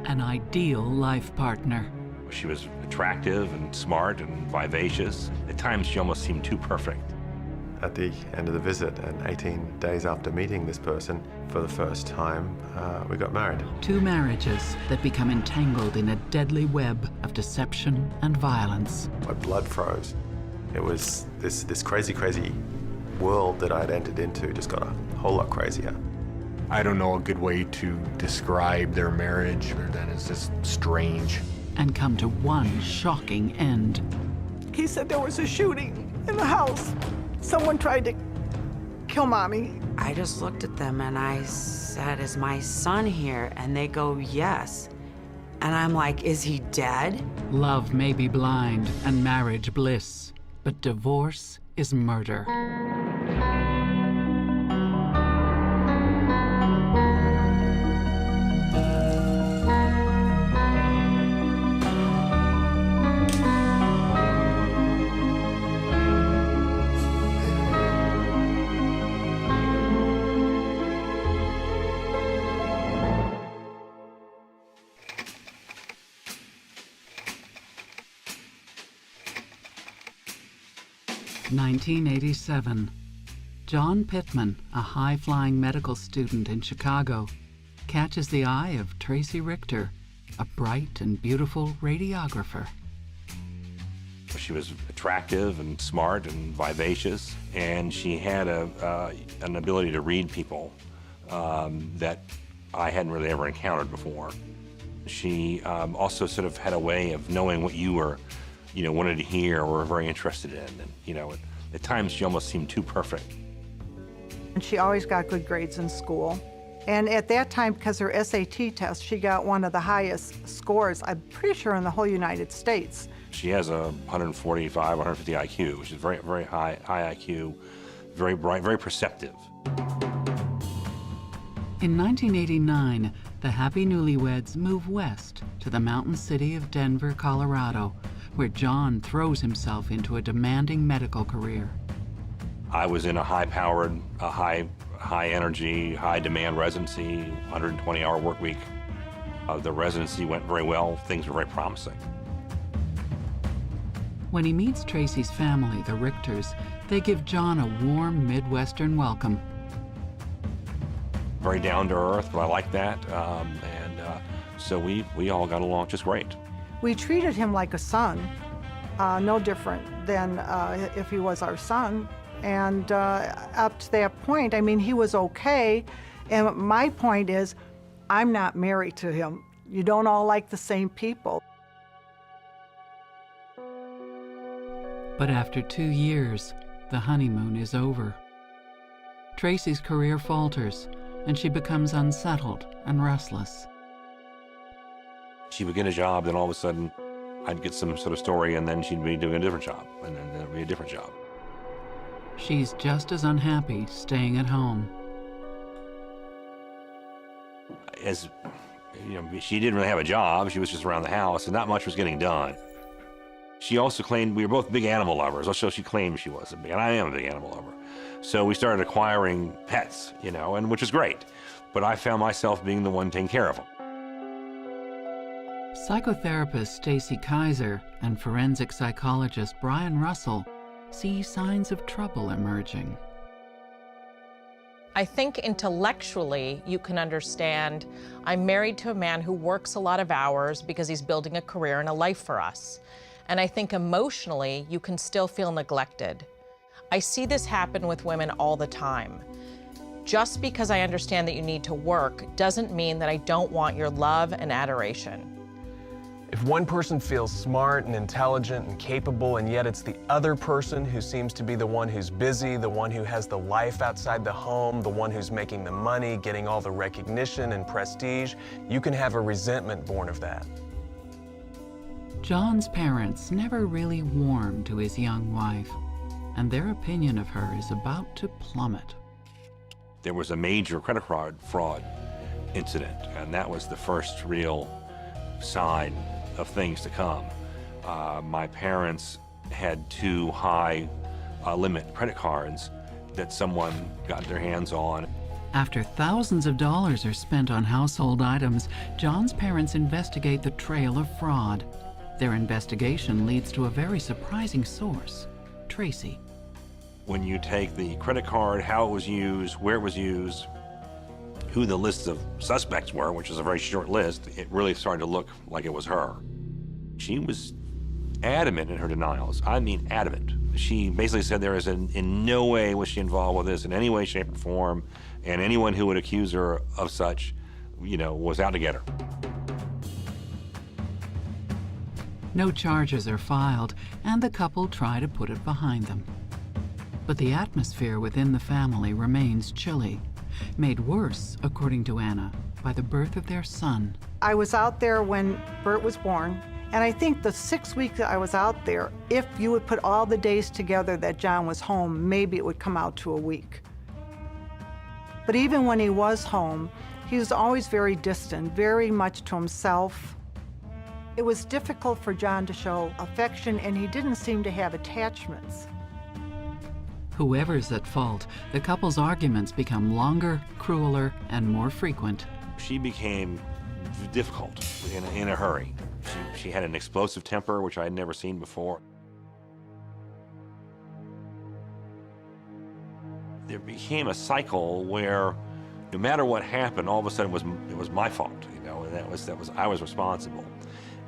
an ideal life partner. She was attractive and smart and vivacious. At times, she almost seemed too perfect. At the end of the visit, and 18 days after meeting this person for the first time, we got married. 2 marriages that become entangled in a deadly web of deception and violence. My blood froze. It was this crazy, crazy world that I had entered into just got a whole lot crazier. I don't know a good way to describe their marriage other than it's just strange. And come to one shocking end. He said there was a shooting in the house. Someone tried to kill Mommy. I just looked at them and I said, "Is my son here?" And they go, "Yes." And I'm like, "Is he dead?" Love may be blind and marriage bliss, but divorce is murder. (1987). John Pitman, a high-flying medical student in Chicago, catches the eye of Tracey Richter, a bright and beautiful radiographer. She was attractive and smart and vivacious, and she had an ability to read people that I hadn't really ever encountered before. She also sort of had a way of knowing what you were, wanted to hear or were very interested in. And, at times she almost seemed too perfect. And she always got good grades in school. And at that time, because her SAT test, she got one of the highest scores, I'm pretty sure, in the whole United States. She has a 145, 150 IQ, which is very, very high IQ, very bright, very perceptive. In 1989, the happy newlyweds move west to the mountain city of Denver, Colorado, where John throws himself into a demanding medical career. I was in a high-powered, high-energy, high-demand residency, 120-hour work week. The residency went very well. Things were very promising. When he meets Tracey's family, the Richters, they give John a warm Midwestern welcome. Very down-to-earth, but I like that. So we all got along just great. We treated him like a son, no different than if he was our son. And up to that point, I mean, he was okay. And my point is, I'm not married to him. You don't all like the same people. But after 2 years, the honeymoon is over. Tracey's career falters, and she becomes unsettled and restless. She would get a job, then all of a sudden, I'd get some sort of story, and then she'd be doing a different job, and then there'd be a different job. She's just as unhappy staying at home. As she didn't really have a job. She was just around the house, and not much was getting done. She also claimed we were both big animal lovers, or so she claimed she was, and I am a big animal lover. So we started acquiring pets, and which is great. But I found myself being the one taking care of them. Psychotherapist Stacy Kaiser and forensic psychologist Brian Russell see signs of trouble emerging. I think intellectually you can understand, I'm married to a man who works a lot of hours because he's building a career and a life for us. And I think emotionally you can still feel neglected. I see this happen with women all the time. Just because I understand that you need to work doesn't mean that I don't want your love and adoration. If one person feels smart and intelligent and capable, and yet it's the other person who seems to be the one who's busy, the one who has the life outside the home, the one who's making the money, getting all the recognition and prestige, you can have a resentment born of that. John's parents never really warmed to his young wife, and their opinion of her is about to plummet. There was a major credit card fraud incident, and that was the first real sign of things to come. My parents had 2 high limit credit cards that someone got their hands on. After thousands of dollars are spent on household items, John's parents investigate the trail of fraud. Their investigation leads to a very surprising source, Tracey. When you take the credit card, how it was used, where it was used, who the lists of suspects were, which is a very short list, it really started to look like it was her. She was adamant in her denials. I mean adamant. She basically said there is in no way was she involved with this in any way, shape, or form, and anyone who would accuse her of such, was out to get her. No charges are filed, and the couple try to put it behind them. But the atmosphere within the family remains chilly, made worse, according to Anna, by the birth of their son. I was out there when Bert was born, and I think the 6 weeks that I was out there, if you would put all the days together that John was home, maybe it would come out to a week. But even when he was home, he was always very distant, very much to himself. It was difficult for John to show affection, and he didn't seem to have attachments. Whoever's at fault, the couple's arguments become longer, crueler, and more frequent. She became difficult in a hurry. She had an explosive temper, which I had never seen before. There became a cycle where no matter what happened, all of a sudden it was my fault, and that was I was responsible.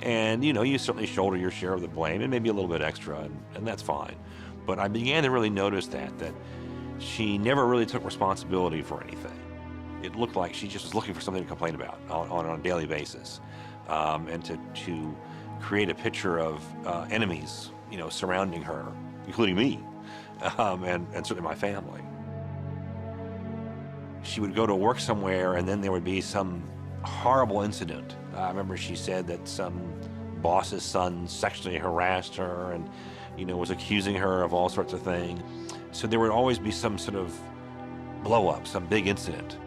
And you certainly shoulder your share of the blame, and maybe a little bit extra, and that's fine. But I began to really notice that she never really took responsibility for anything. It looked like she just was looking for something to complain about on a daily basis, and to create a picture of enemies, surrounding her, including me, and certainly my family. She would go to work somewhere, and then there would be some horrible incident. I remember she said that some boss's son sexually harassed her and, was accusing her of all sorts of things. So there would always be some sort of blow up, some big incident.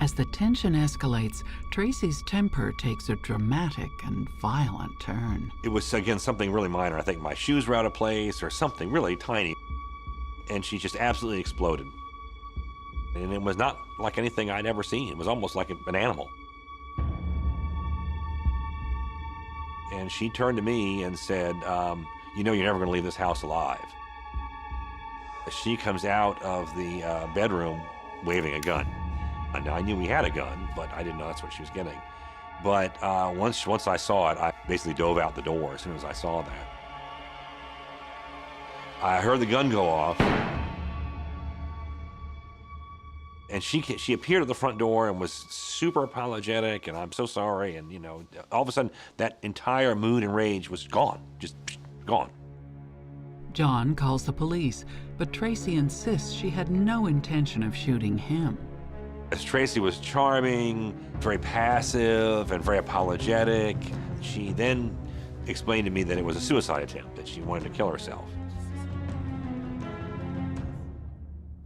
As the tension escalates, Tracey's temper takes a dramatic and violent turn. It was, again, something really minor. I think my shoes were out of place or something really tiny. And she just absolutely exploded. And it was not like anything I'd ever seen. It was almost like an animal. And she turned to me and said, you're never gonna leave this house alive. She comes out of the bedroom waving a gun. I knew we had a gun, but I didn't know that's what she was getting. But once I saw it, I basically dove out the door as soon as I saw that. I heard the gun go off, and she appeared at the front door and was super apologetic, and I'm so sorry, and all of a sudden that entire mood and rage was gone, just gone. John calls the police, but Tracey insists she had no intention of shooting him. As Tracey was charming, very passive, and very apologetic, she then explained to me that it was a suicide attempt, that she wanted to kill herself.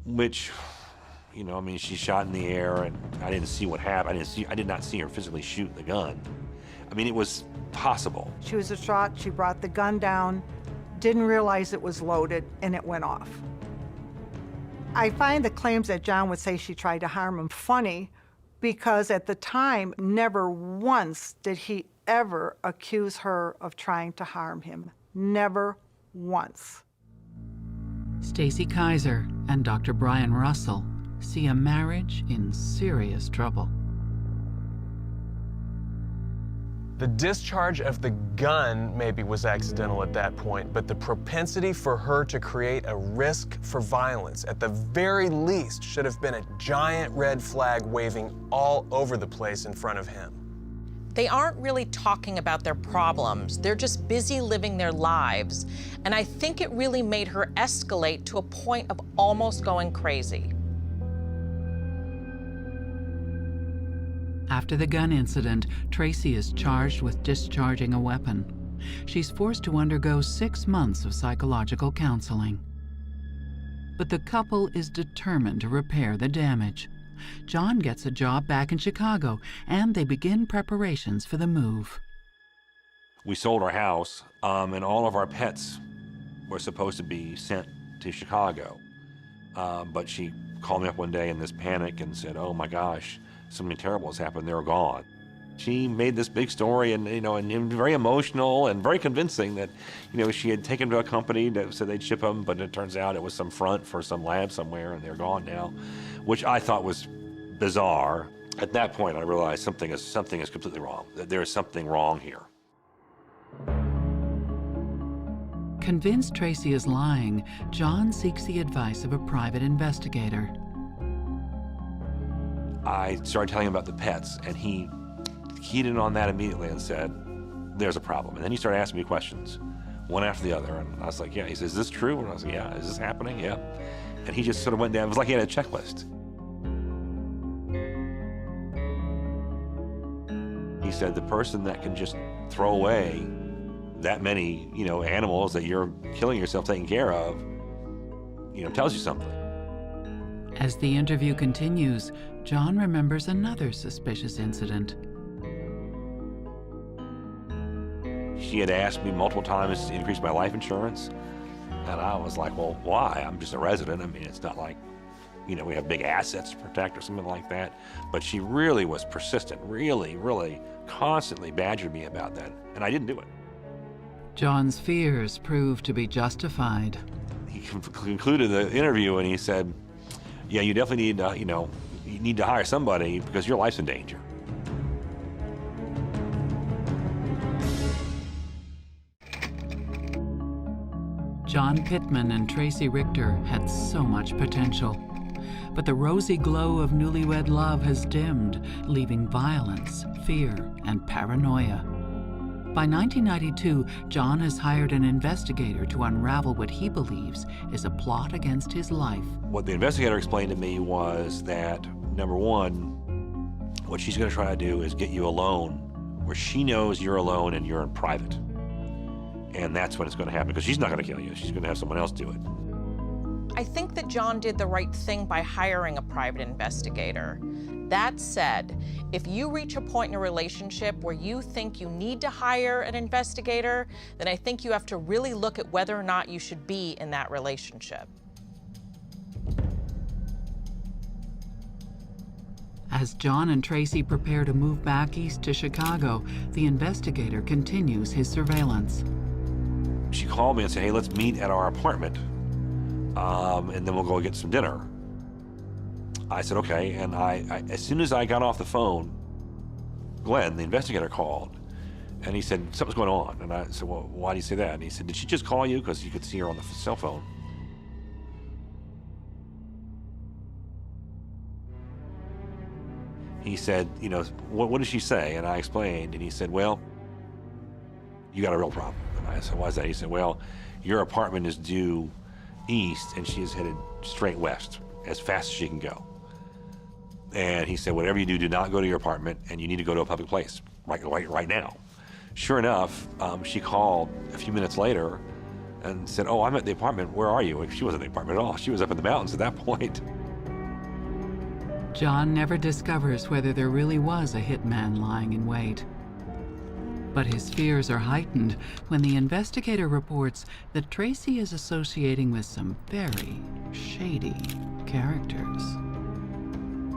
Which, she shot in the air, and I didn't see what happened. I did not see her physically shoot the gun. It was possible. She was distraught. She brought the gun down, didn't realize it was loaded, and it went off. I find the claims that John would say she tried to harm him funny, because at the time, never once did he ever accuse her of trying to harm him. Never once. Stacy Kaiser and Dr. Brian Russell see a marriage in serious trouble. The discharge of the gun maybe was accidental at that point, but the propensity for her to create a risk for violence, at the very least, should have been a giant red flag waving all over the place in front of him. They aren't really talking about their problems. They're just busy living their lives. And I think it really made her escalate to a point of almost going crazy. After the gun incident, Tracey is charged with discharging a weapon. She's forced to undergo 6 months of psychological counseling. But the couple is determined to repair the damage. John gets a job back in Chicago, and they begin preparations for the move. We sold our house, and all of our pets were supposed to be sent to Chicago. But she called me up one day in this panic and said, oh my gosh, something terrible has happened, they're gone. She made this big story and, and very emotional and very convincing that, she had taken them to a company that said they'd ship them, but it turns out it was some front for some lab somewhere and they're gone now, which I thought was bizarre. At that point, I realized something is completely wrong, that there is something wrong here. Convinced Tracey is lying, John seeks the advice of a private investigator. I started telling him about the pets, and he keyed in on that immediately and said, there's a problem. And then he started asking me questions, one after the other, and I was like, yeah. He says, is this true? And I was like, yeah. Is this happening? Yeah. And he just sort of went down. It was like he had a checklist. He said, the person that can just throw away that many, animals that you're killing yourself taking care of, tells you something. As the interview continues, John remembers another suspicious incident. She had asked me multiple times to increase my life insurance, and I was like, well, why? I'm just a resident. I mean, it's not like, we have big assets to protect or something like that. But she really was persistent, really, really constantly badgered me about that, and I didn't do it. John's fears proved to be justified. He concluded the interview and he said, yeah, you definitely need, you need to hire somebody because your life's in danger. John Pitman and Tracey Richter had so much potential. But the rosy glow of newlywed love has dimmed, leaving violence, fear, and paranoia. By 1992, John has hired an investigator to unravel what he believes is a plot against his life. What the investigator explained to me was that, number one, what she's going to try to do is get you alone where she knows you're alone and you're in private. And that's when it's going to happen, because she's not going to kill you. She's going to have someone else do it. I think that John did the right thing by hiring a private investigator. That said, if you reach a point in a relationship where you think you need to hire an investigator, then I think you have to really look at whether or not you should be in that relationship. As John and Tracey prepare to move back east to Chicago, the investigator continues his surveillance. She called me and said, hey, let's meet at our apartment, and then we'll go get some dinner. I said, okay, and I as soon as I got off the phone, Glenn, the investigator, called, and he said, something's going on. And I said, well, why do you say that? And he said, did she just call you? Because you could see her on the cell phone. He said, what did she say? And I explained, and he said, well, you got a real problem. And I said, why is that? He said, well, your apartment is due east, and she is headed straight west as fast as she can go. And he said, whatever you do, do not go to your apartment, and you need to go to a public place right now. Sure enough, she called a few minutes later and said, oh, I'm at the apartment. Where are you? She wasn't at the apartment at all. She was up in the mountains at that point. John never discovers whether there really was a hitman lying in wait. But his fears are heightened when the investigator reports that Tracey is associating with some very shady characters.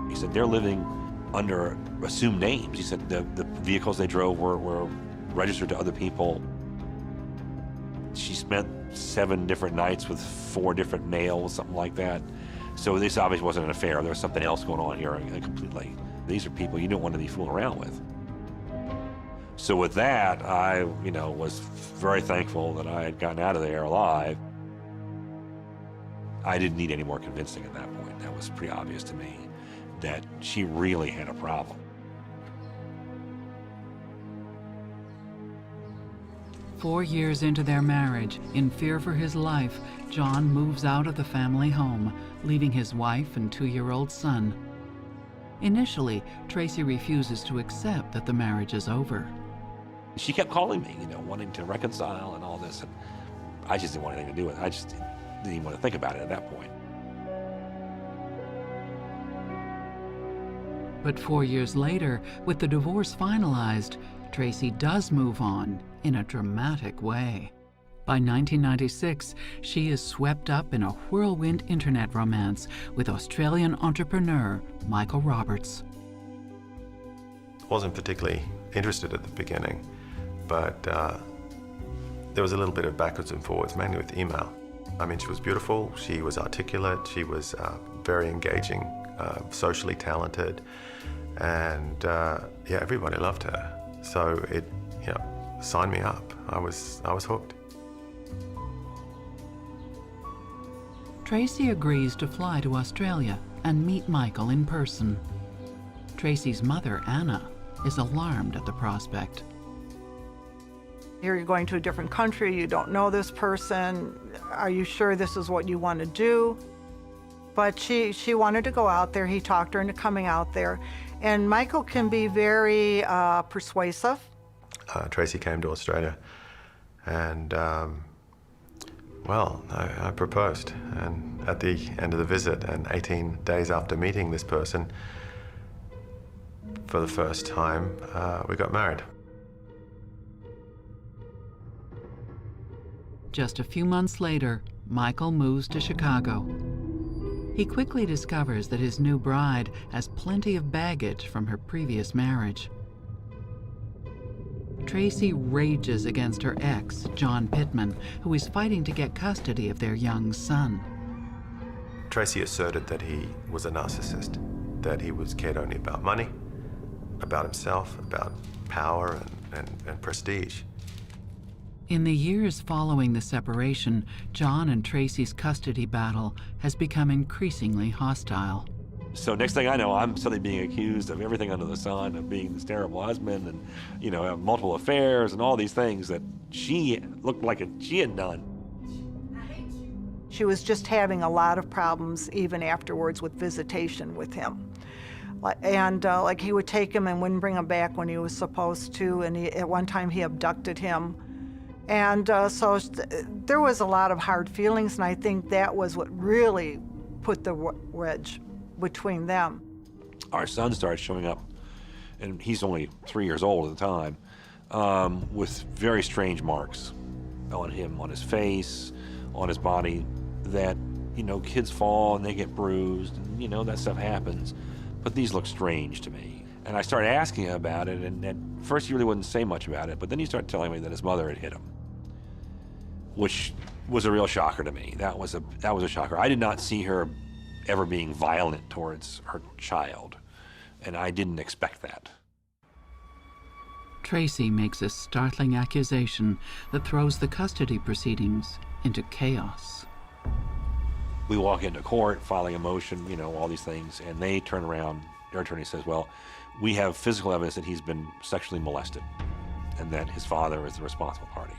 He said they're living under assumed names. He said the vehicles they drove were registered to other people. She spent 7 different nights with 4 different males, something like that. So this obviously wasn't an affair. There was something else going on here completely. These are people you don't want to be fooling around with. So with that, I, was very thankful that I had gotten out of there alive. I didn't need any more convincing at that point. That was pretty obvious to me that she really had a problem. 4 years into their marriage, in fear for his life, John moves out of the family home, leaving his wife and 2-year-old son. Initially, Tracey refuses to accept that the marriage is over. She kept calling me, wanting to reconcile and all this, and I just didn't want anything to do with it. I just didn't even want to think about it at that point. But 4 years later, with the divorce finalized, Tracey does move on in a dramatic way. By 1996, she is swept up in a whirlwind internet romance with Australian entrepreneur Michael Roberts. Wasn't particularly interested at the beginning, but there was a little bit of backwards and forwards, mainly with email. I mean, she was beautiful, she was articulate, she was very engaging, socially talented, and yeah, everybody loved her. So it, you know, signed me up. I was hooked. Tracey agrees to fly to Australia and meet Michael in person. Tracey's mother, Anna, is alarmed at the prospect. Here you're going to a different country, you don't know this person, are you sure this is what you want to do? But she wanted to go out there, he talked her into coming out there, and Michael can be very persuasive. Tracey came to Australia, and well, I proposed, and at the end of the visit, and 18 days after meeting this person, for the first time, we got married. Just a few months later, Michael moves to Chicago. He quickly discovers that his new bride has plenty of baggage from her previous marriage. Tracey rages against her ex, John Pitman, who is fighting to get custody of their young son. Tracey asserted that he was a narcissist, that he cared only about money, about himself, about power and prestige. In the years following the separation, John and Tracey's custody battle has become increasingly hostile. So next thing I know, I'm suddenly being accused of everything under the sun, of being this terrible husband and, you know, have multiple affairs and all these things that she looked like she had done. She was just having a lot of problems even afterwards with visitation with him. And like he would take him and wouldn't bring him back when he was supposed to, and at one time he abducted him. And so there was a lot of hard feelings, and I think that was what really put the wedge between them. Our son started showing up, and he's only 3 years old at the time, with very strange marks on him, on his face, on his body, that, you know, kids fall and they get bruised, and, you know, that stuff happens. But these look strange to me. And I started asking him about it, and at first he really wouldn't say much about it, but then he started telling me that his mother had hit him, which was a real shocker to me. That was a shocker. I did not see her ever being violent towards her child, and I didn't expect that. Tracey makes a startling accusation that throws the custody proceedings into chaos. We walk into court, filing a motion, you know, all these things, and they turn around, their attorney says, well, we have physical evidence that he's been sexually molested and that his father is the responsible party.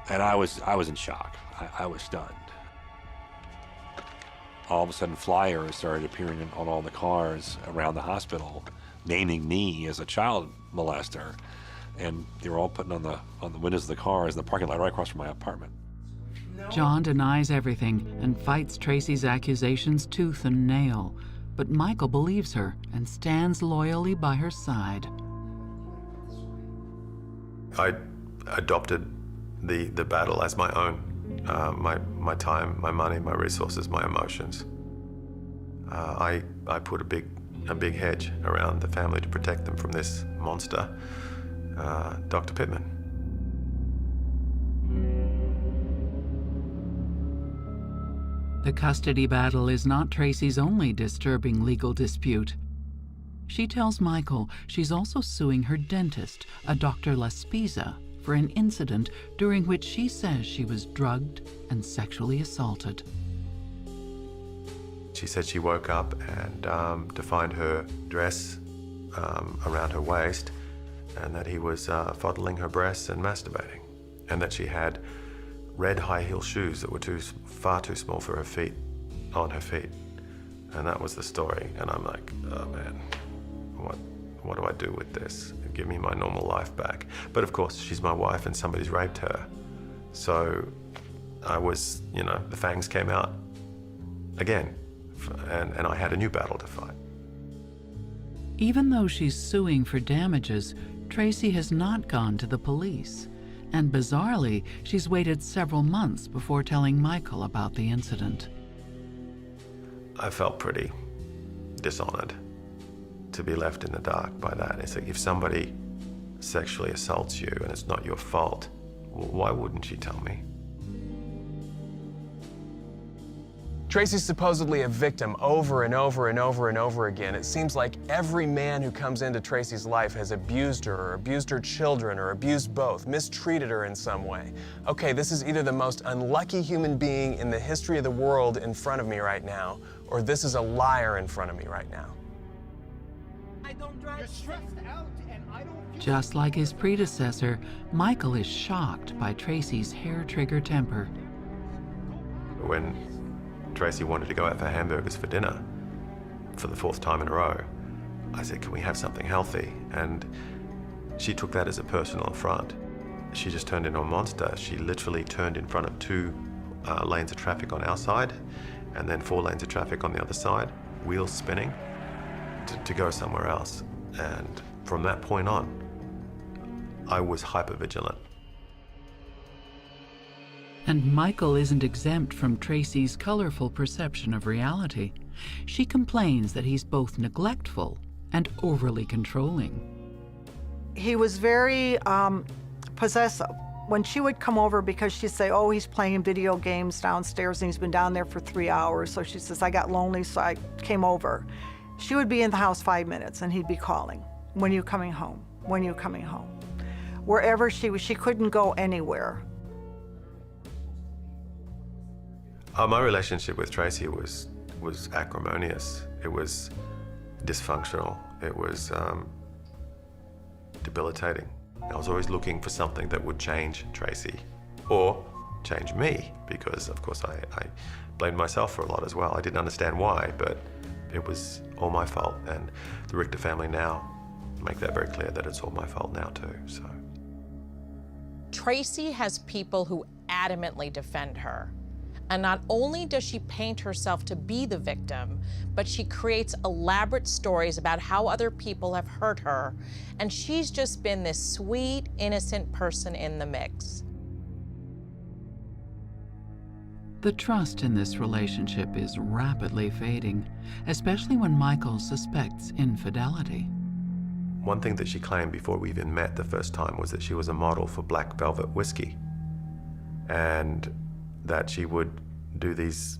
And I was in shock. I was stunned. All of a sudden, flyers started appearing on all the cars around the hospital, naming me as a child molester, and they were all putting on the windows of the cars in the parking lot right across from my apartment. John denies everything and fights Tracey's accusations tooth and nail, but Michael believes her and stands loyally by her side. I adopted the battle as my own. My time, my money, my resources, my emotions. I put a big hedge around the family to protect them from this monster, Dr. Pitman. The custody battle is not Tracey's only disturbing legal dispute. She tells Michael she's also suing her dentist, a Dr. Laspiza, for an incident during which she says she was drugged and sexually assaulted. She said she woke up and to find her dress around her waist, and that he was fondling her breasts and masturbating, and that she had red high heel shoes that were far too small for her feet, on her feet. And that was the story. And I'm like, oh man, what do I do with this? Give me my normal life back. But of course, she's my wife and somebody's raped her. So I was, you know, the fangs came out again, and I had a new battle to fight. Even though she's suing for damages, Tracey has not gone to the police. And bizarrely, she's waited several months before telling Michael about the incident. I felt pretty dishonored to be left in the dark by that. It's like, if somebody sexually assaults you and it's not your fault, well, why wouldn't you tell me? Tracey's supposedly a victim over and over and over and over again. It seems like every man who comes into Tracey's life has abused her, or abused her children, or abused both, mistreated her in some way. Okay, this is either the most unlucky human being in the history of the world in front of me right now, or this is a liar in front of me right now. You're stressed out and I don't feel... Just like his predecessor, Michael is shocked by Tracey's hair-trigger temper. When Tracey wanted to go out for hamburgers for dinner for the 4th time in a row, I said, can we have something healthy? And she took that as a personal affront. She just turned into a monster. She literally turned in front of 2 lanes of traffic on our side and then 4 lanes of traffic on the other side, wheels spinning, to go somewhere else. And from that point on, I was hypervigilant. And Michael isn't exempt from Tracey's colorful perception of reality. She complains that he's both neglectful and overly controlling. He was very possessive. When she would come over, because she'd say, oh, he's playing video games downstairs and he's been down there for 3 hours. So she says, I got lonely, so I came over. She would be in the house 5 minutes and he'd be calling, when are you coming home? When are you coming home? Wherever she was, she couldn't go anywhere. My relationship with Tracey was acrimonious. It was dysfunctional. It was debilitating. I was always looking for something that would change Tracey or change me, because of course I blamed myself for a lot as well. I didn't understand why, but it was all my fault. And the Richter family now make that very clear that it's all my fault now too, so. Tracey has people who adamantly defend her. And not only does she paint herself to be the victim, but she creates elaborate stories about how other people have hurt her. And she's just been this sweet, innocent person in the mix. The trust in this relationship is rapidly fading, especially when Michael suspects infidelity. One thing that she claimed before we even met the first time was that she was a model for Black Velvet whiskey, and that she would do these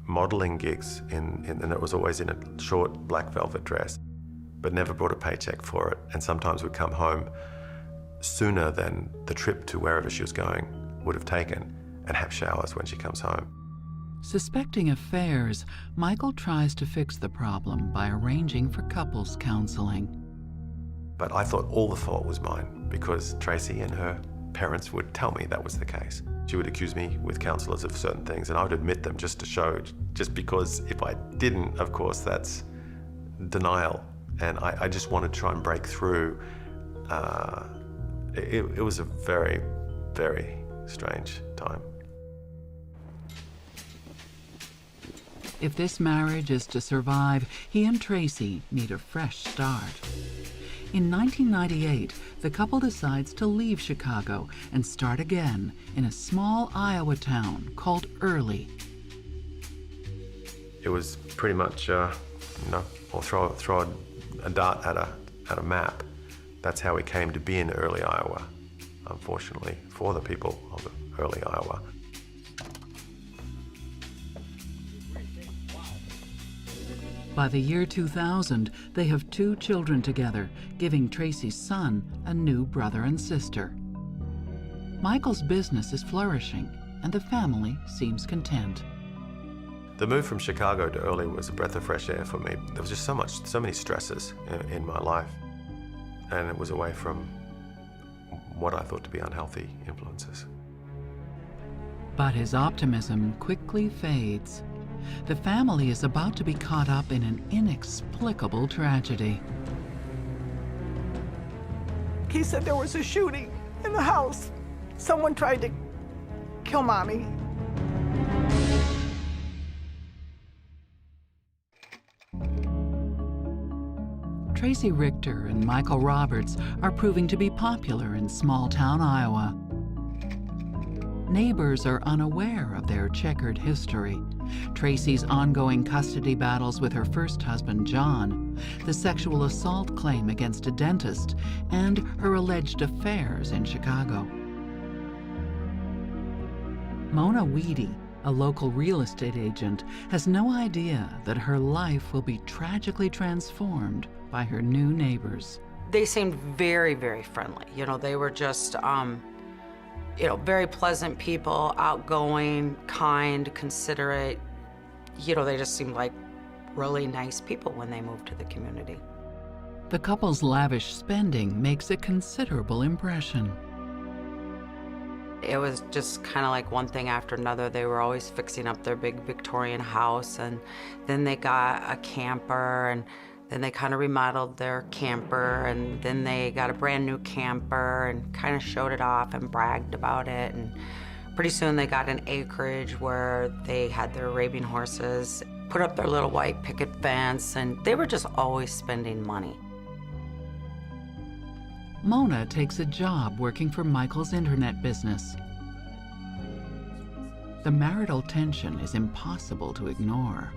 modeling gigs and it was always in a short black velvet dress, but never brought a paycheck for it, and sometimes would come home sooner than the trip to wherever she was going would have taken and have showers when she comes home. Suspecting affairs, Michael tries to fix the problem by arranging for couples counseling. But I thought all the fault was mine, because Tracey and her parents would tell me that was the case. She would accuse me with counselors of certain things, and I would admit them just to show, just because if I didn't, of course, that's denial. And I just wanted to try and break through. It was a very, very strange time. If this marriage is to survive, he and Tracey need a fresh start. In 1998, the couple decides to leave Chicago and start again in a small Iowa town called Early. It was pretty much, or throw a dart at a map. That's how we came to be in Early, Iowa, unfortunately, for the people of Early, Iowa. By the year 2000, they have 2 children together, giving Tracey's son a new brother and sister. Michael's business is flourishing, and the family seems content. The move from Chicago to Early was a breath of fresh air for me. There was just so many stresses in my life, and it was away from what I thought to be unhealthy influences. But his optimism quickly fades. The family is about to be caught up in an inexplicable tragedy. He said there was a shooting in the house. Someone tried to kill Mommy. Tracey Richter and Michael Roberts are proving to be popular in small-town Iowa. Neighbors are unaware of their checkered history. Tracey's ongoing custody battles with her first husband, John, the sexual assault claim against a dentist, and her alleged affairs in Chicago. Mona WEHDE, a local real estate agent, has no idea that her life will be tragically transformed by her new neighbors. They seemed very, very friendly. You know, they were just, very pleasant people, outgoing, kind, considerate. You know, they just seemed like really nice people when they moved to the community. The couple's lavish spending makes a considerable impression. It was just kind of like one thing after another. They were always fixing up their big Victorian house, and then they got a camper, and then they kind of remodeled their camper, and then they got a brand new camper and kind of showed it off and bragged about it. And pretty soon they got an acreage where they had their Arabian horses, put up their little white picket fence, and they were just always spending money. Mona takes a job working for Michael's internet business. The marital tension is impossible to ignore.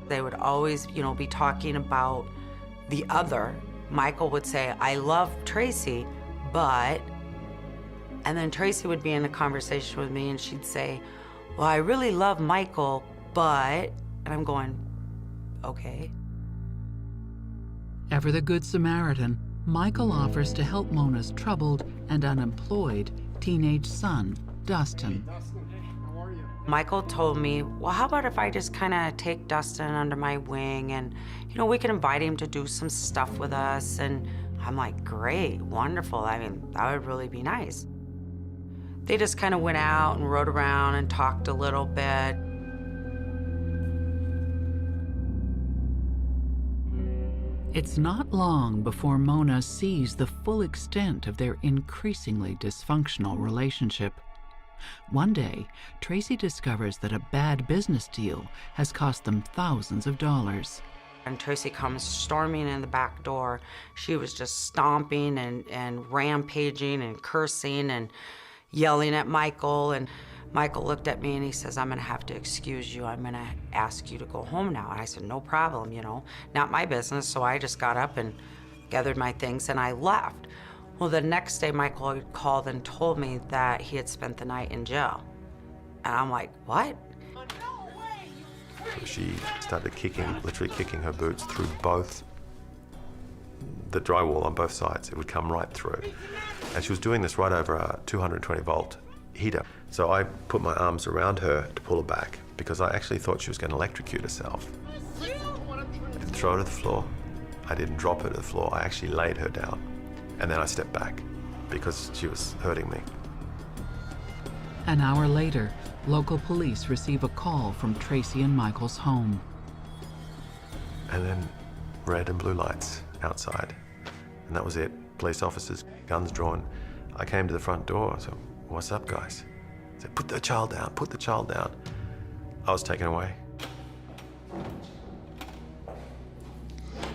They would always, be talking about the other. Michael would say, I love Tracey, but, and then Tracey would be in a conversation with me and she'd say, well, I really love Michael, but, and I'm going, okay. Ever the Good Samaritan, Michael offers to help Mona's troubled and unemployed teenage son, Dustin. Michael told me, well, how about if I just kind of take Dustin under my wing and, we can invite him to do some stuff with us. And I'm like, great, wonderful. I mean, that would really be nice. They just kind of went out and rode around and talked a little bit. It's not long before Mona sees the full extent of their increasingly dysfunctional relationship. One day, Tracey discovers that a bad business deal has cost them thousands of dollars. And Tracey comes storming in the back door. She was just stomping and rampaging and cursing and yelling at Michael. And Michael looked at me and he says, I'm gonna have to excuse you. I'm gonna ask you to go home now. And I said, no problem, not my business. So I just got up and gathered my things and I left. Well, the next day, Michael had called and told me that he had spent the night in jail. And I'm like, what? She started literally kicking her boots through both the drywall on both sides. It would come right through. And she was doing this right over a 220 volt heater. So I put my arms around her to pull her back because I actually thought she was going to electrocute herself. I didn't throw her to the floor. I didn't drop her to the floor. I actually laid her down. And then I stepped back because she was hurting me. An hour later, local police receive a call from Tracey and Michael's home. And then red and blue lights outside. And that was it. Police officers, guns drawn. I came to the front door. I said, what's up, guys? I said, put the child down, put the child down. I was taken away.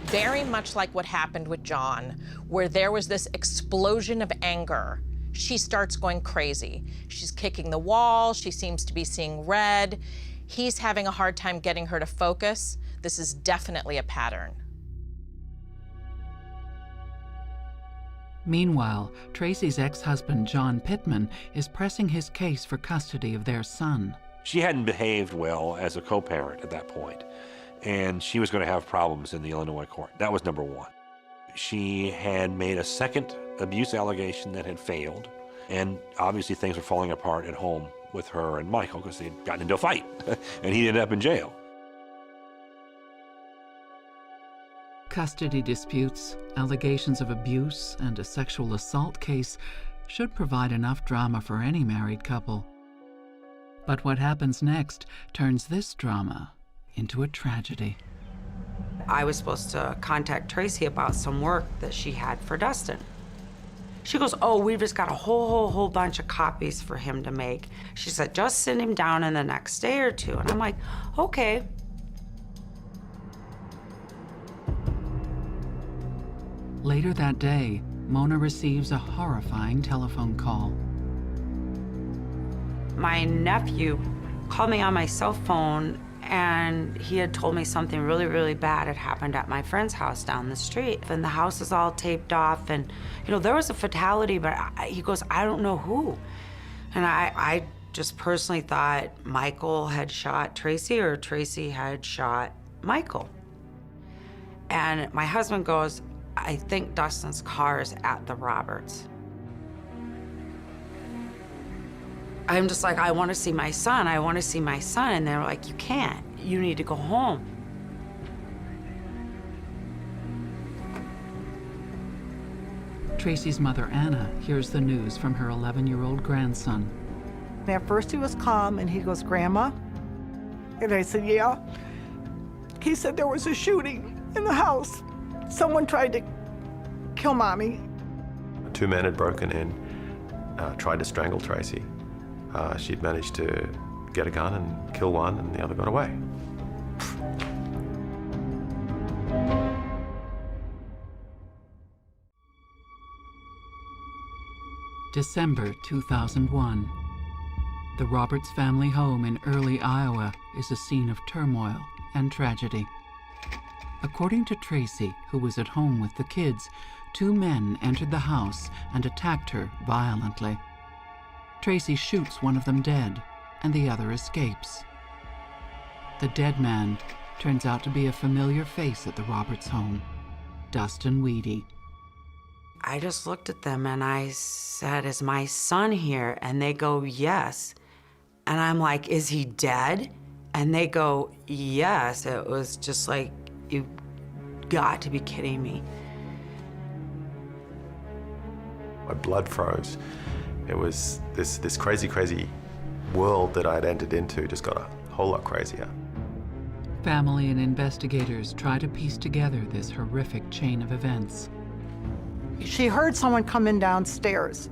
Very much like what happened with John, where there was this explosion of anger. She starts going crazy. She's kicking the wall. She seems to be seeing red. He's having a hard time getting her to focus. This is definitely a pattern. Meanwhile, Tracey's ex-husband, John Pitman, is pressing his case for custody of their son. She hadn't behaved well as a co-parent at that point, and she was going to have problems in the Illinois court. That was number one. She had made a second abuse allegation that had failed, and obviously things were falling apart at home with her and Michael because they'd gotten into a fight, and he ended up in jail. Custody disputes, allegations of abuse, and a sexual assault case should provide enough drama for any married couple. But what happens next turns this drama into a tragedy. I was supposed to contact Tracey about some work that she had for Dustin. She goes, oh, we've just got a whole bunch of copies for him to make. She said, just send him down in the next day or two. And I'm like, okay. Later that day, Mona receives a horrifying telephone call. My nephew called me on my cell phone, and he had told me something really, really bad had happened at my friend's house down the street. And the house is all taped off, and there was a fatality, but he goes, I don't know who. And I just personally thought Michael had shot Tracey or Tracey had shot Michael. And my husband goes, I think Dustin's car is at the Roberts. I'm just like, I want to see my son. I want to see my son. And they're like, you can't. You need to go home. Tracey's mother, Anna, hears the news from her 11-year-old grandson. At first he was calm, and he goes, Grandma? And I said, yeah. He said there was a shooting in the house. Someone tried to kill Mommy. 2 men had broken in, tried to strangle Tracey. She'd managed to get a gun and kill one, and the other got away. December 2001. The Roberts family home in Early, Iowa is a scene of turmoil and tragedy. According to Tracey, who was at home with the kids, 2 men entered the house and attacked her violently. Tracey shoots one of them dead, and the other escapes. The dead man turns out to be a familiar face at the Roberts home, Dustin WEHDE. I just looked at them and I said, is my son here? And they go, yes. And I'm like, is he dead? And they go, yes. It was just like, you got to be kidding me. My blood froze. It was this crazy, crazy world that I'd entered into just got a whole lot crazier. Family and investigators try to piece together this horrific chain of events. She heard someone come in downstairs,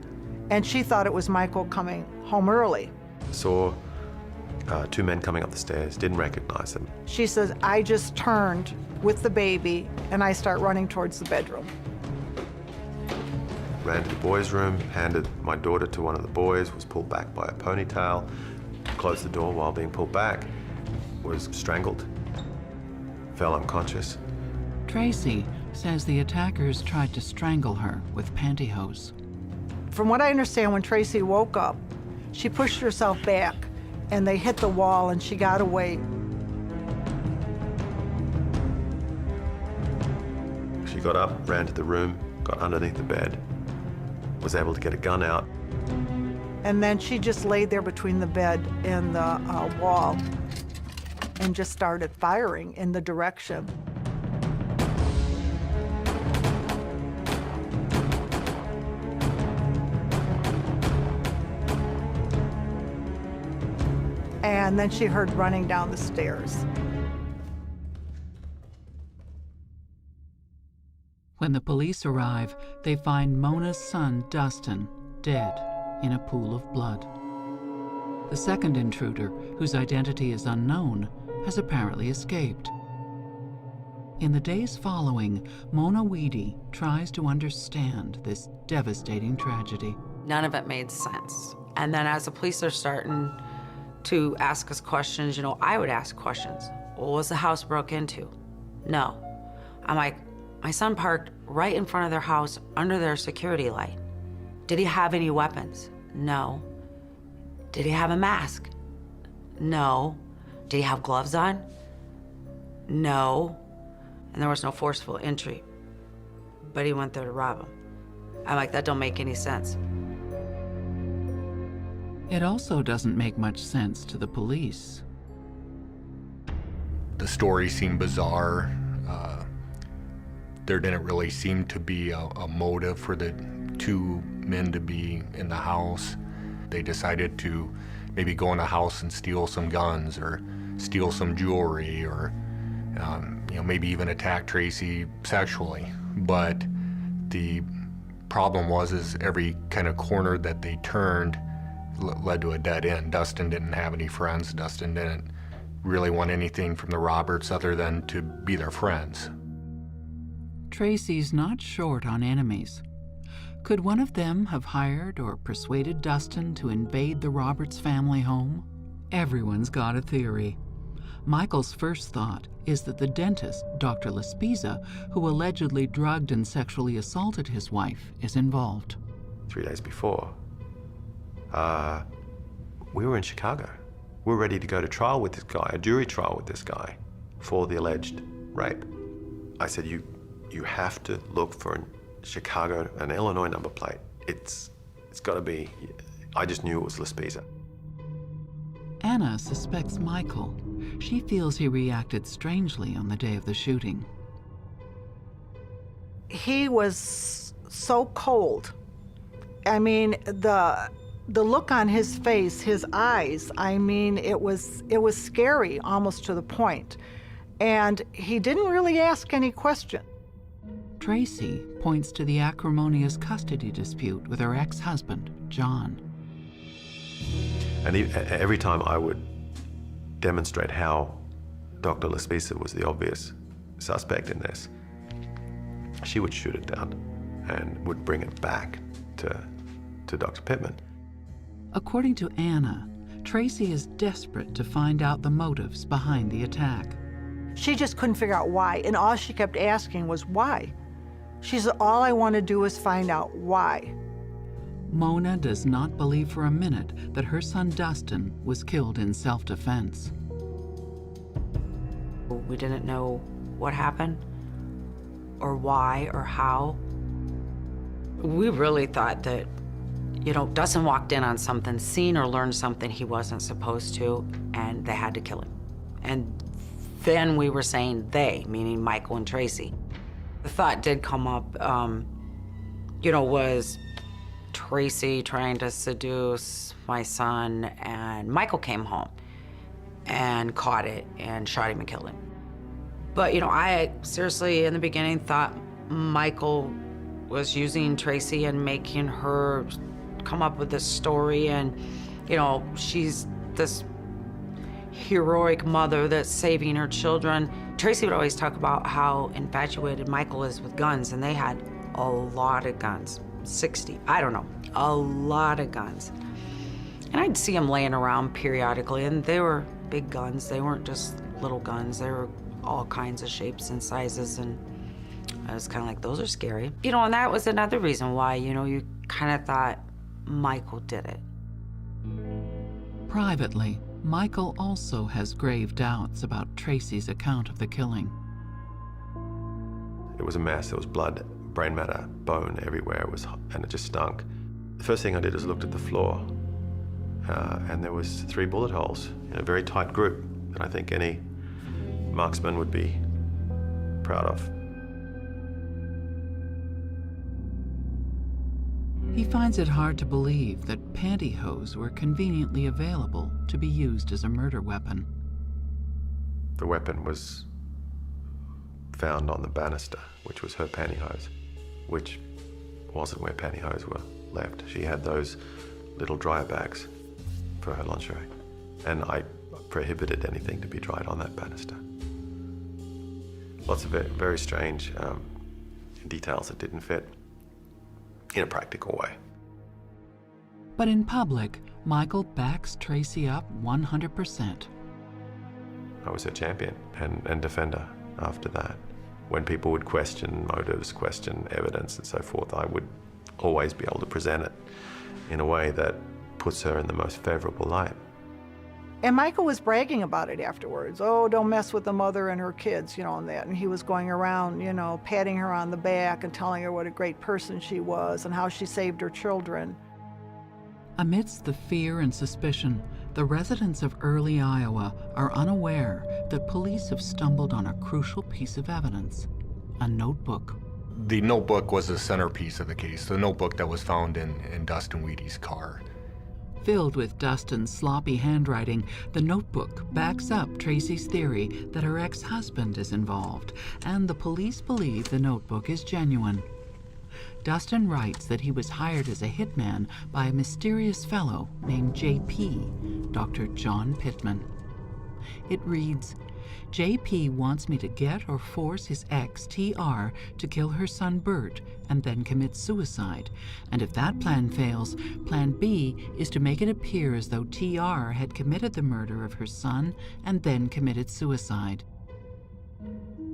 and she thought it was Michael coming home early. Saw 2 men coming up the stairs, didn't recognize them. She says, I just turned with the baby, and I start running towards the bedroom. Ran to the boys' room, handed my daughter to one of the boys, was pulled back by a ponytail, closed the door while being pulled back, was strangled, fell unconscious. Tracey says the attackers tried to strangle her with pantyhose. From what I understand, when Tracey woke up, she pushed herself back, and they hit the wall, and she got away. She got up, ran to the room, got underneath the bed, was able to get a gun out. And then she just laid there between the bed and the wall and just started firing in the direction. And then she heard running down the stairs. When the police arrive, they find Mona's son, Dustin, dead in a pool of blood. The second intruder, whose identity is unknown, has apparently escaped. In the days following, Mona WEHDE tries to understand this devastating tragedy. None of it made sense. And then as the police are starting to ask us questions, I would ask questions. Well, was the house broke into? No. I'm like, my son parked right in front of their house under their security light. Did he have any weapons? No. Did he have a mask? No. Did he have gloves on? No. And there was no forceful entry. But he went there to rob him. I'm like, that don't make any sense. It also doesn't make much sense to the police. The story seemed bizarre. There didn't really seem to be a motive for the 2 men to be in the house. They decided to maybe go in the house and steal some guns or steal some jewelry or maybe even attack Tracey sexually. But the problem was every kind of corner that they turned led to a dead end. Dustin didn't have any friends. Dustin didn't really want anything from the Roberts other than to be their friends. Tracey's not short on enemies. Could one of them have hired or persuaded Dustin to invade the Roberts family home? Everyone's got a theory. Michael's first thought is that the dentist, Dr. Laspiza, who allegedly drugged and sexually assaulted his wife, is involved. 3 days before, we were in Chicago. We were ready to go to trial with this guy, a jury trial with this guy, for the alleged rape. I said, you have to look for an Illinois number plate. It's got to be. I just knew it was Laspiza. Anna suspects Michael. She feels he reacted strangely on the day of the shooting. He was so cold. I mean, the look on his face, his eyes, I mean, it was scary almost to the point. And he didn't really ask any question. Tracey points to the acrimonious custody dispute with her ex-husband, John. And every time I would demonstrate how Dr. Laspiza was the obvious suspect in this, she would shoot it down and would bring it back to Dr. Pitman. According to Anna, Tracey is desperate to find out the motives behind the attack. She just couldn't figure out why, and all she kept asking was why. She said, all I want to do is find out why. Mona does not believe for a minute that her son Dustin was killed in self-defense. We didn't know what happened, or why, or how. We really thought that, Dustin walked in on something, seen or learned something he wasn't supposed to, and they had to kill him. And then we were saying they, meaning Michael and Tracey. The thought did come up, was Tracey trying to seduce my son, and Michael came home and caught it and shot him and killed him. But, I seriously, in the beginning, thought Michael was using Tracey and making her come up with this story, and, she's this heroic mother that's saving her children. Tracey would always talk about how infatuated Michael is with guns, and they had a lot of guns, 60, I don't know, a lot of guns. And I'd see them laying around periodically, and they were big guns. They weren't just little guns. They were all kinds of shapes and sizes, and I was kind of like, those are scary. And that was another reason why, you kind of thought Michael did it. Privately, Michael also has grave doubts about Tracey's account of the killing. It was a mess. There was blood, brain matter, bone everywhere. And it just stunk. The first thing I did was looked at the floor, and there was 3 bullet holes in a very tight group that I think any marksman would be proud of. He finds it hard to believe that pantyhose were conveniently available to be used as a murder weapon. The weapon was found on the banister, which was her pantyhose, which wasn't where pantyhose were left. She had those little dryer bags for her lingerie, and I prohibited anything to be dried on that banister. Lots of very strange details that didn't fit in a practical way. But in public, Michael backs Tracey up 100%. I was her champion and defender after that. When people would question motives, question evidence and so forth, I would always be able to present it in a way that puts her in the most favorable light. And Michael was bragging about it afterwards. Oh, don't mess with the mother and her kids, and that. And he was going around, patting her on the back and telling her what a great person she was and how she saved her children. Amidst the fear and suspicion, the residents of Early, Iowa are unaware that police have stumbled on a crucial piece of evidence, a notebook. The notebook was the centerpiece of the case, the notebook that was found in Dustin WEHDE's car. Filled with Dustin's sloppy handwriting, the notebook backs up Tracey's theory that her ex-husband is involved, and the police believe the notebook is genuine. Dustin writes that he was hired as a hitman by a mysterious fellow named JP, Dr. John Pitman. It reads, JP wants me to get or force his ex, TR, to kill her son, Bert, and then commit suicide. And if that plan fails, plan B is to make it appear as though TR had committed the murder of her son and then committed suicide.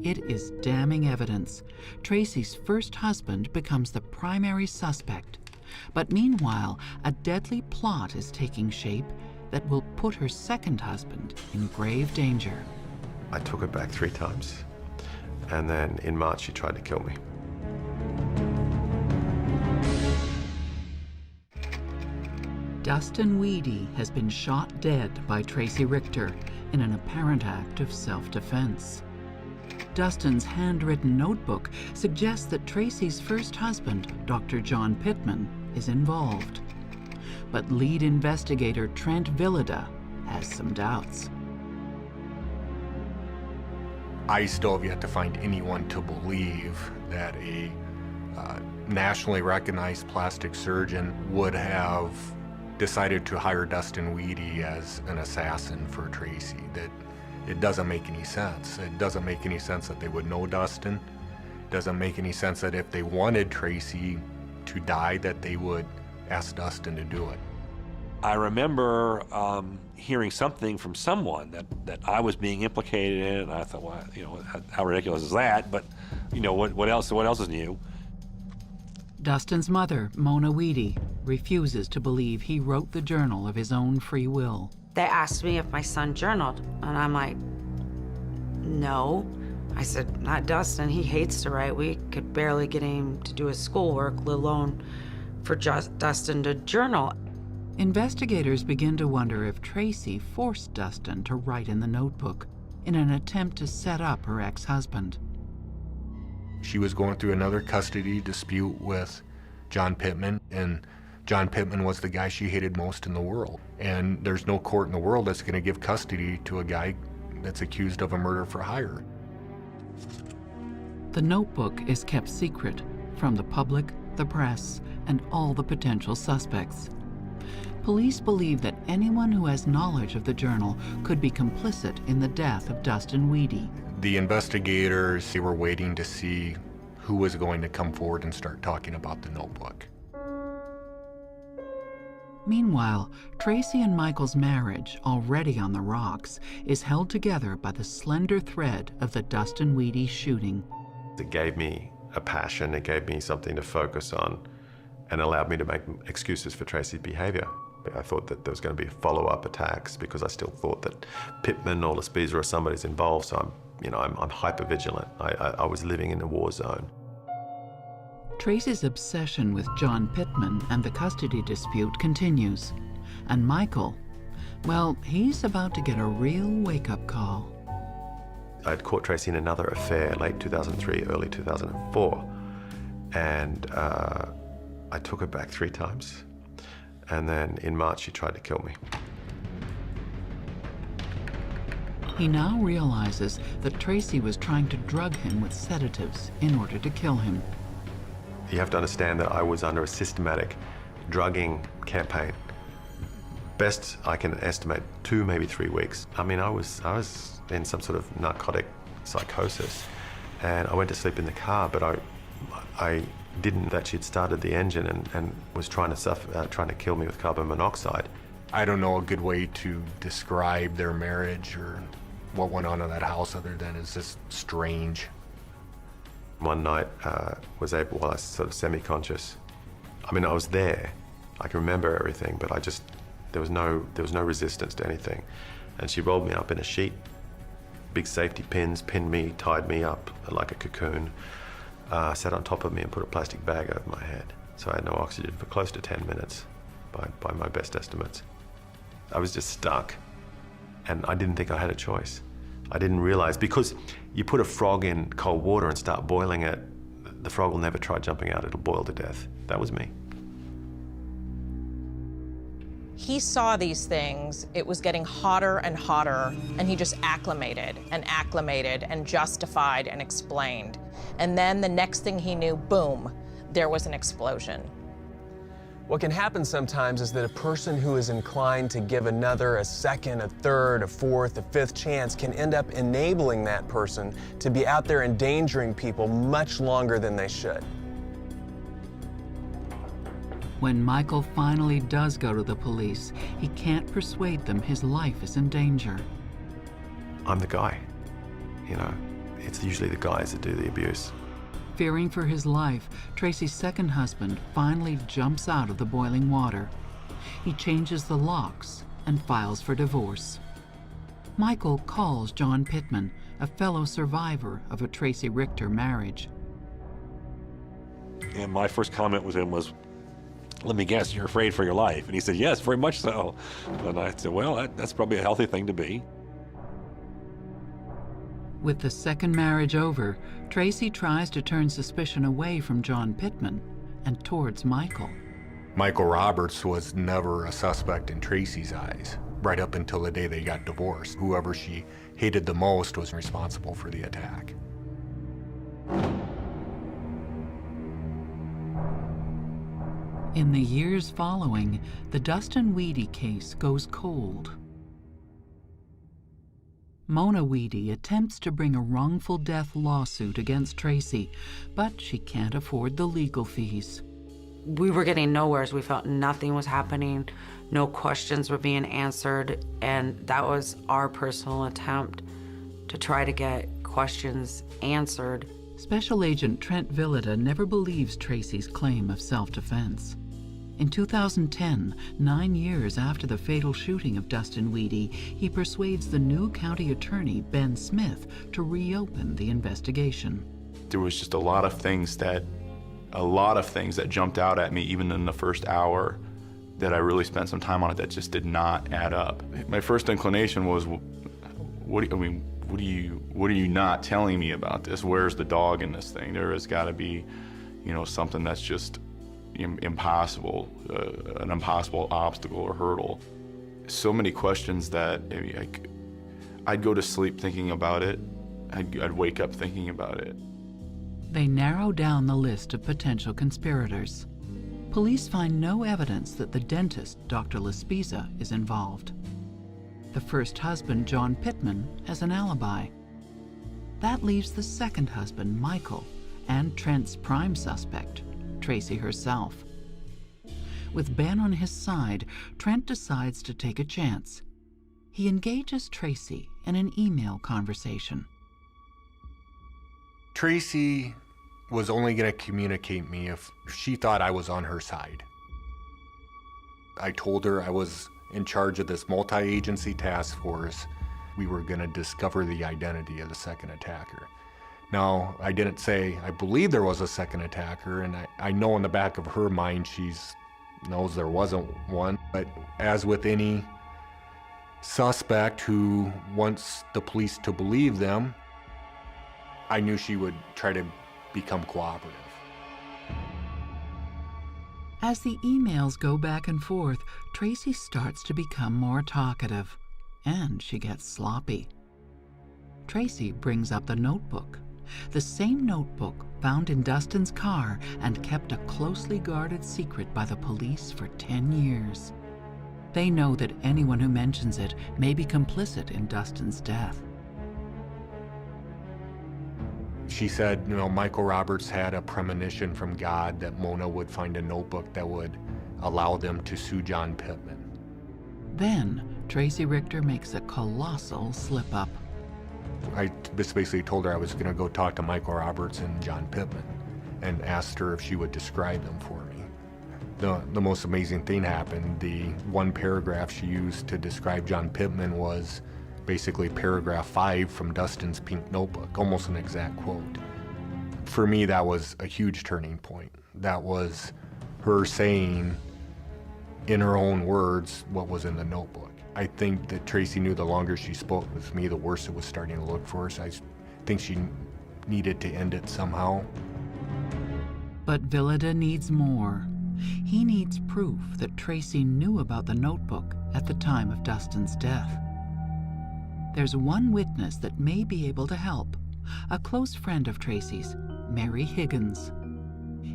It is damning evidence. Tracey's first husband becomes the primary suspect. But meanwhile, a deadly plot is taking shape that will put her second husband in grave danger. I took her back 3 times, and then in March she tried to kill me. Dustin WEHDE has been shot dead by Tracey Richter in an apparent act of self-defense. Dustin's handwritten notebook suggests that Tracey's first husband, Dr. John Pitman, is involved. But lead investigator Trent VOWS has some doubts. I still have yet to find anyone to believe that a nationally recognized plastic surgeon would have decided to hire Dustin WEHDE as an assassin for Tracey. That it doesn't make any sense. It doesn't make any sense that they would know Dustin. It doesn't make any sense that if they wanted Tracey to die, that they would ask Dustin to do it. I remember hearing something from someone that I was being implicated in, and I thought, well, you know, how ridiculous is that? But, you know, what else is new? Dustin's mother, Mona WEHDE, refuses to believe he wrote the journal of his own free will. They asked me if my son journaled, and I'm like, no. I said, not Dustin, he hates to write. We could barely get him to do his schoolwork, let alone for Dustin to journal. Investigators begin to wonder if Tracey forced Dustin to write in the notebook in an attempt to set up her ex-husband. She was going through another custody dispute with John Pitman, and John Pitman was the guy she hated most in the world. And there's no court in the world that's going to give custody to a guy that's accused of a murder for hire. The notebook is kept secret from the public, the press, and all the potential suspects. Police believe that anyone who has knowledge of the journal could be complicit in the death of Dustin WEHDE. The investigators, they were waiting to see who was going to come forward and start talking about the notebook. Meanwhile, Tracey and Michael's marriage, already on the rocks, is held together by the slender thread of the Dustin WEHDE shooting. It gave me a passion, it gave me something to focus on, and allowed me to make excuses for Tracey's behavior. I thought that there was going to be follow-up attacks because I still thought that Pitman or Lespiza or somebody's involved, so I'm hyper-vigilant. I was living in a war zone. Tracey's obsession with John Pitman and the custody dispute continues. And Michael, well, he's about to get a real wake-up call. I'd caught Tracey in another affair, late 2003, early 2004. And I took her back 3 times. And then in March, she tried to kill me. He now realizes that Tracey was trying to drug him with sedatives in order to kill him. You have to understand that I was under a systematic drugging campaign. Best I can estimate 2, maybe 3 weeks. I mean, I was in some sort of narcotic psychosis, and I went to sleep in the car, but I didn't know that she'd started the engine and was trying to kill me with carbon monoxide. I don't know a good way to describe their marriage or what went on in that house other than it's just strange. One night, I was sort of semi-conscious. I mean, I was there. I can remember everything, but there was no resistance to anything. And she rolled me up in a sheet, big safety pins, pinned me, tied me up like a cocoon, sat on top of me and put a plastic bag over my head. So I had no oxygen for close to 10 minutes, by my best estimates. I was just stuck, and I didn't think I had a choice. I didn't realize, because you put a frog in cold water and start boiling it, the frog will never try jumping out, it'll boil to death. That was me. He saw these things, it was getting hotter and hotter, and he just acclimated and justified and explained. And then the next thing he knew, boom, there was an explosion. What can happen sometimes is that a person who is inclined to give another a second, a third, a fourth, a fifth chance can end up enabling that person to be out there endangering people much longer than they should. When Michael finally does go to the police, he can't persuade them his life is in danger. I'm the guy. You know, it's usually the guys that do the abuse. Fearing for his life, Tracy's second husband finally jumps out of the boiling water. He changes the locks and files for divorce. Michael calls John Pitman, a fellow survivor of a Tracy Richter marriage. And my first comment with him was, "Let me guess, you're afraid for your life." And he said, "Yes, very much so." And I said, "Well, that's probably a healthy thing to be." With the second marriage over, Tracy tries to turn suspicion away from John Pitman and towards Michael. Michael Roberts was never a suspect in Tracy's eyes, right up until the day they got divorced. Whoever she hated the most was responsible for the attack. In the years following, the WEHDE case goes cold. Mona WEHDE attempts to bring a wrongful death lawsuit against Tracy, but she can't afford the legal fees. We were getting nowhere. We felt nothing was happening, no questions were being answered, and that was our personal attempt to try to get questions answered. Special Agent Trent Villida never believes Tracy's claim of self-defense. In 2010, 9 years after the fatal shooting of Dustin WEHDE, he persuades the new county attorney, Ben Smith, to reopen the investigation. There was just a lot of things that jumped out at me, even in the first hour that I really spent some time on it, that just did not add up. My first inclination was, what are you not telling me about this? Where's the dog in this thing? There has got to be, something that's just impossible, an impossible obstacle or hurdle. So many questions that I'd go to sleep thinking about it. I'd wake up thinking about it. They narrow down the list of potential conspirators. Police find no evidence that the dentist, Dr. Laspiza, is involved. The first husband, John Pitman, has an alibi. That leaves the second husband, Michael, and Trent's prime suspect, Tracy herself. With Ben on his side, Trent decides to take a chance. He engages Tracy in an email conversation. Tracy was only going to communicate me if she thought I was on her side. I told her I was in charge of this multi-agency task force. We were going to discover the identity of the second attacker. Now, I didn't say I believe there was a second attacker, and I know in the back of her mind she knows there wasn't one. But as with any suspect who wants the police to believe them, I knew she would try to become cooperative. As the emails go back and forth, Tracy starts to become more talkative, and she gets sloppy. Tracy brings up the notebook. The same notebook found in Dustin's car and kept a closely guarded secret by the police for 10 years. They know that anyone who mentions it may be complicit in Dustin's death. She said, Michael Roberts had a premonition from God that Mona would find a notebook that would allow them to sue John Pitman. Then, Tracy Richter makes a colossal slip-up. I just basically told her I was going to go talk to Michael Roberts and John Pitman and asked her if she would describe them for me. The most amazing thing happened. The one paragraph she used to describe John Pitman was basically paragraph 5 from Dustin's pink notebook, almost an exact quote. For me, that was a huge turning point. That was her saying, in her own words, what was in the notebook. I think that Tracy knew the longer she spoke with me, the worse it was starting to look for her. So I think she needed to end it somehow. But Villida needs more. He needs proof that Tracy knew about the notebook at the time of Dustin's death. There's one witness that may be able to help, a close friend of Tracy's, Mary Higgins.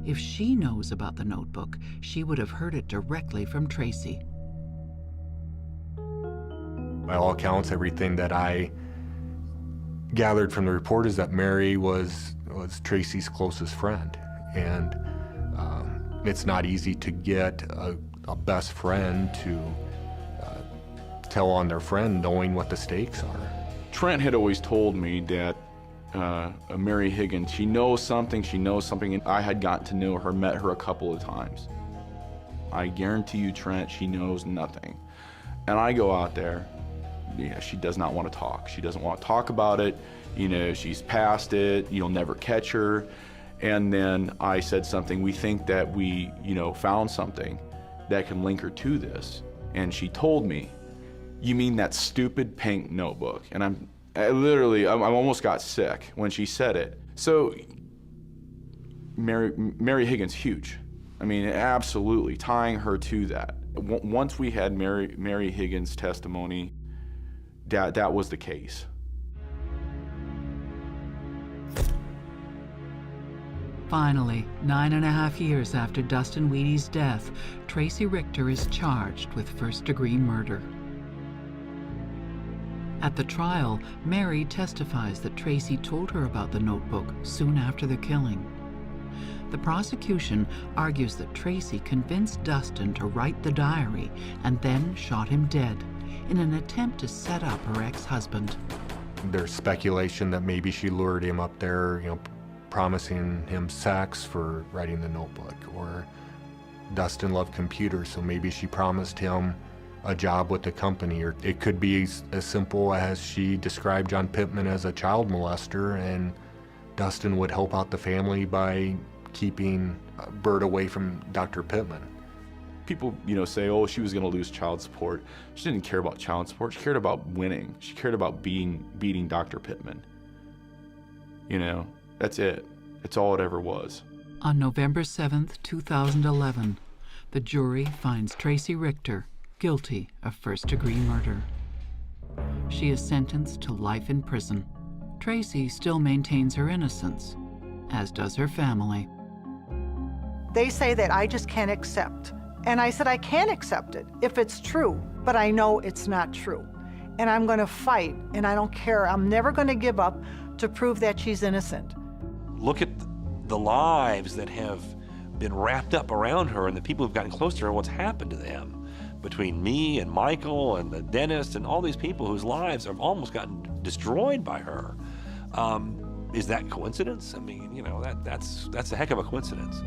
If she knows about the notebook, she would have heard it directly from Tracey. By all accounts, everything that I gathered from the report is that Mary was Tracey's closest friend. And it's not easy to get a best friend to tell on their friend knowing what the stakes are. Trent had always told me that Mary Higgins, she knows something, and I had gotten to know her, met her a couple of times. I guarantee you, Trent, she knows nothing. And I go out there, yeah, she does not want to talk. She doesn't want to talk about it. You know, she's past it, you'll never catch her. And then I said something, we think that we, found something that can link her to this. And she told me, you mean that stupid pink notebook? And I almost got sick when she said it. So Mary Higgins, huge. I mean, absolutely, tying her to that. Once we had Mary Higgins' testimony, that was the case. Finally, 9.5 years after Dustin WEHDE's death, Tracey Richter is charged with first-degree murder. At the trial, Mary testifies that Tracey told her about the notebook soon after the killing. The prosecution argues that Tracey convinced Dustin to write the diary and then shot him dead in an attempt to set up her ex-husband. There's speculation that maybe she lured him up there, promising him sex for writing the notebook, or Dustin loved computers, so maybe she promised him a job with the company, or it could be as simple as she described John Pitman as a child molester, and Dustin would help out the family by keeping Bert away from Dr. Pitman. People, say, oh, she was going to lose child support. She didn't care about child support. She cared about winning. She cared about beating Dr. Pitman. That's it. It's all it ever was. On November 7th, 2011, the jury finds Tracey Richter guilty of first-degree murder. She is sentenced to life in prison. Tracey still maintains her innocence, as does her family. They say that I just can't accept. And I said, I can accept it if it's true, but I know it's not true. And I'm going to fight, and I don't care. I'm never going to give up to prove that she's innocent. Look at the lives that have been wrapped up around her and the people who've gotten close to her, what's happened to them. Between me and Michael and the dentist and all these people whose lives have almost gotten destroyed by her. Is that coincidence? I mean, that's a heck of a coincidence.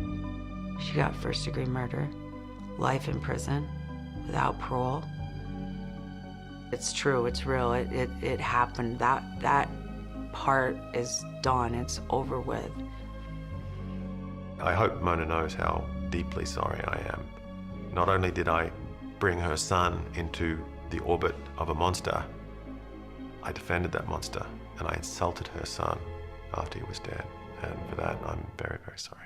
She got first-degree murder, life in prison, without parole. It's true, it's real, it happened. That part is done, it's over with. I hope Mona knows how deeply sorry I am. Not only did I bring her son into the orbit of a monster, I defended that monster, and I insulted her son after he was dead. And for that, I'm very, very sorry.